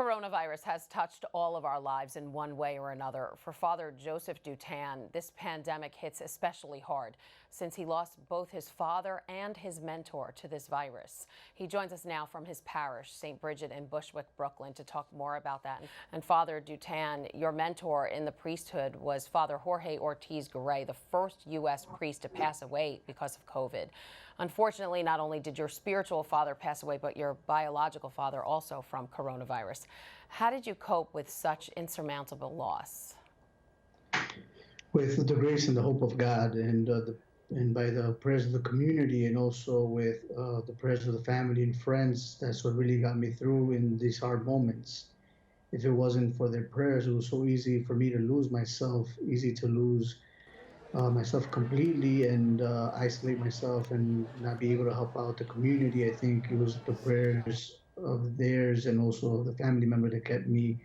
Coronavirus has touched all of our lives in one way or another. For Father Joseph Dutan, this pandemic hits especially hard since he lost both his father and his mentor to this virus. He joins us now from his parish, St. Brigid in Bushwick, Brooklyn, to talk more about that. And Father Dutan, your mentor in the priesthood was Father Jorge Ortiz-Garay, the first U.S. priest to pass away because of COVID. Unfortunately, not only did your spiritual father pass away, but your biological father also from coronavirus. How did you cope with such insurmountable loss? With the grace and the hope of God, and by the prayers of the community, and also with the prayers of the family and friends. That's what really got me through in these hard moments. If it wasn't for their prayers, it was so easy for me to lose myself, easy to lose myself completely and isolate myself and not be able to help out the community. I think it was the prayers of theirs and also the family member that kept me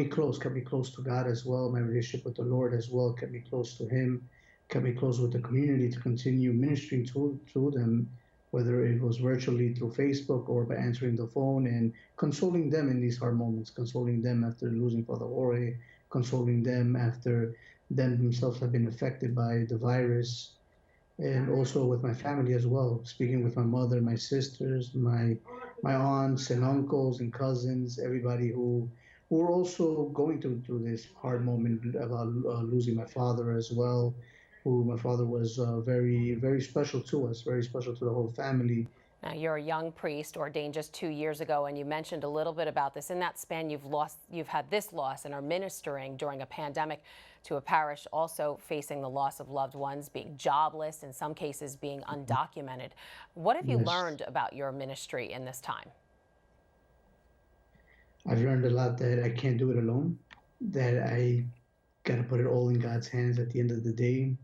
close to God as well. My relationship with the Lord as well kept me close to Him, kept me close with the community to continue ministering to them, whether it was virtually through Facebook or by answering the phone and consoling them in these hard moments, consoling them after losing Father Jorge, consoling them after them themselves have been affected by the virus, and also with my family as well, speaking with my mother, my sisters, my aunts and uncles and cousins, everybody who were also going through this hard moment about losing my father as well, who my father was very special to us, very special to the whole family. Now, you're a young priest ordained just 2 years ago, and you mentioned a little bit about this. In that span, you've had this loss and are ministering during a pandemic to a parish also facing the loss of loved ones, being jobless, in some cases being undocumented. What have you Yes. learned about your ministry in this time? I've learned a lot that I can't do it alone, that I got to put it all in God's hands at the end of the day.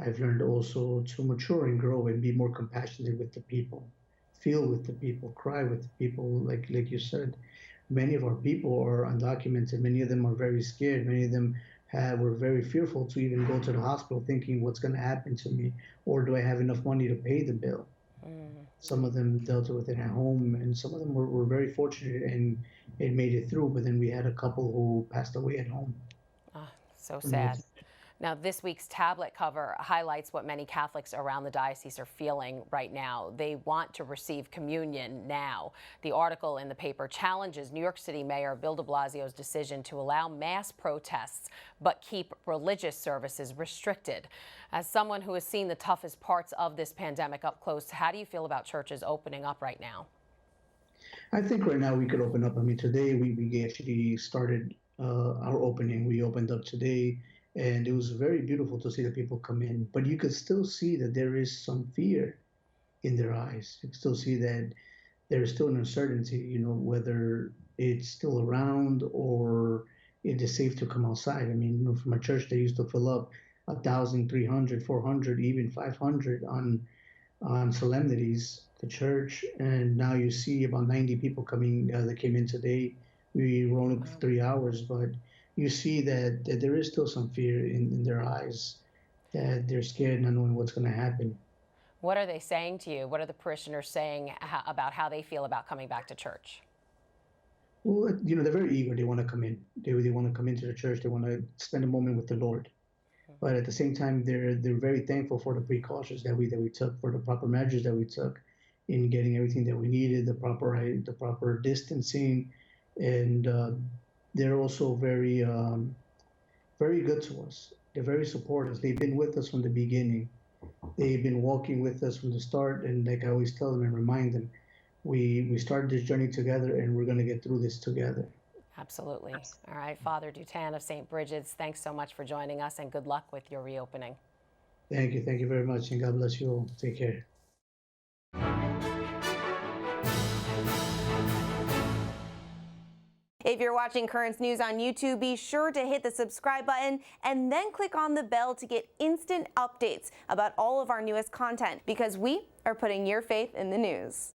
I've learned also to mature and grow and be more compassionate with the people, feel with the people, cry with the people. Like you said, many of our people are undocumented. Many of them are very scared. Many of them were very fearful to even go to the hospital, thinking what's going to happen to me, or do I have enough money to pay the bill? Some of them dealt with it at home, and some of them were very fortunate and it made it through. But then we had a couple who passed away at home. Ah, so sad. Now, this week's tablet cover highlights what many Catholics around the diocese are feeling right now. They want to receive communion now. The article in the paper challenges New York City Mayor Bill de Blasio's decision to allow mass protests but keep religious services restricted. As someone who has seen the toughest parts of this pandemic up close, how do you feel about churches opening up right now? I think right now we could open up. I mean, today we actually started our opening. We opened up today, and it was very beautiful to see the people come in. But you could still see that there is some fear in their eyes. You can still see that there is still an uncertainty, whether it's still around or it is safe to come outside. I mean, from a church, they used to fill up 1,000, 300, 400, even 500 on solemnities, the church, and now you see about 90 people coming that came in today. We were only for 3 hours, but you see that there is still some fear in their eyes, that they're scared, not knowing what's going to happen. What are they saying to you? What are the parishioners saying about how they feel about coming back to church? Well, they're very eager. They want to come in. They want to come into the church. They want to spend a moment with the Lord. But at the same time, they're very thankful for the precautions that we took, for the proper measures that we took in getting everything that we needed, the proper distancing, and they're also very good to us. They're very supportive. They've been with us from the beginning. They've been walking with us from the start, and like I always tell them and remind them, we started this journey together, and we're going to get through this together. Absolutely. All right, Father Dutan of St. Brigid's, thanks so much for joining us, and good luck with your reopening. Thank you very much, and God bless you all. Take care. If you're watching Currents News on YouTube, be sure to hit the subscribe button and then click on the bell to get instant updates about all of our newest content, because we are putting your faith in the news.